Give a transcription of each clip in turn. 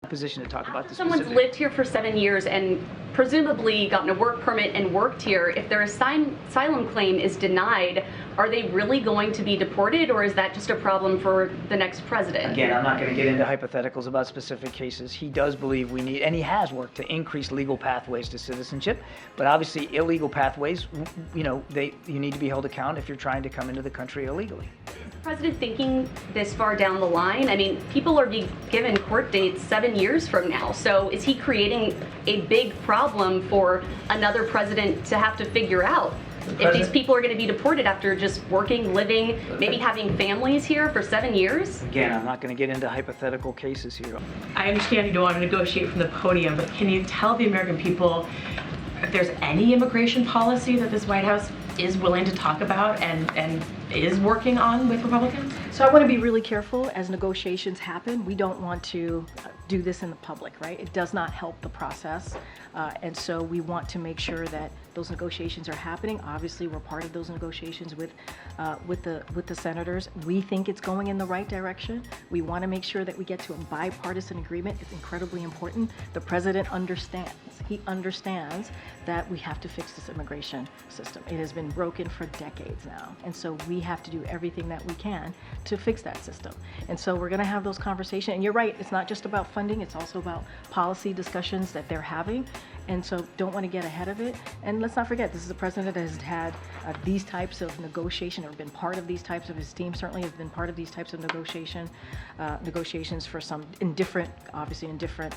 Position to talk about this. Someone's lived here for 7 years and presumably gotten a work permit and worked here. If their asylum claim is denied, are they really going to be deported, or is that just a problem for the next president? Again, I'm not going to get into hypotheticals about specific cases. He does believe we need, and he has worked to increase legal pathways to citizenship. But obviously, illegal pathways, you need to be held accountable if you're trying to come into the country illegally. Is the president thinking this far down the line? I mean, people are being given court dates 7 years from now. So is he creating a big problem for another president to have to figure out? If these people are going to be deported after just working, living, maybe having families here for 7 years? Again, I'm not going to get into hypothetical cases here. I understand you don't want to negotiate from the podium, but can you tell the American people if there's any immigration policy that this White House is willing to talk about and is working on with Republicans? So I want to be really careful as negotiations happen. We don't want to do this in the public, right? It does not help the process. And so we want to make sure that those negotiations are happening. Obviously, we're part of those negotiations with the senators. We think it's going in the right direction. We want to make sure that we get to a bipartisan agreement. It's incredibly important. The president understands. He understands that we have to fix this immigration system. It has been broken for decades now. And so we have to do everything that we can to fix that system. And so we're going to have those conversations. And you're right, it's not just about funding, it's also about policy discussions that they're having. And so don't want to get ahead of it. And let's not forget, this is a president that has had these types of negotiation, or been part of these types of, his team certainly has been part of these types of negotiations for some, obviously in different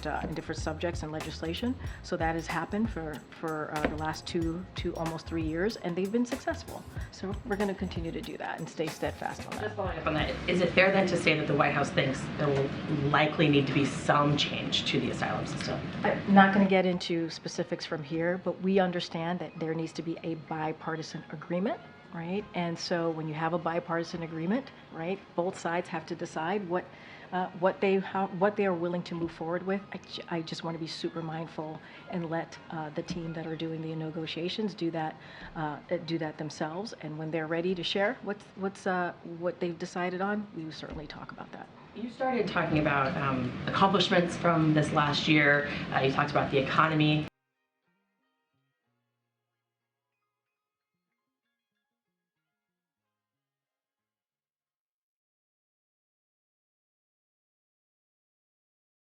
subjects and legislation. So that has happened for the last two almost 3 years, and they've been successful. So we're going to continue to do that and stay steadfast on that. Just following up on that, is it fair then to say that the White House thinks there will likely need to be some change to the asylum system? I'm not going to get into specifics from here, but we understand that there needs to be a bipartisan agreement, right? And so when you have a bipartisan agreement, right, both sides have to decide what they are willing to move forward with. I just want to be super mindful and let the team that are doing the negotiations do that themselves. And when they're ready to share what they've decided on, we will certainly talk about that. You started talking about accomplishments from this last year. You talked about the economy.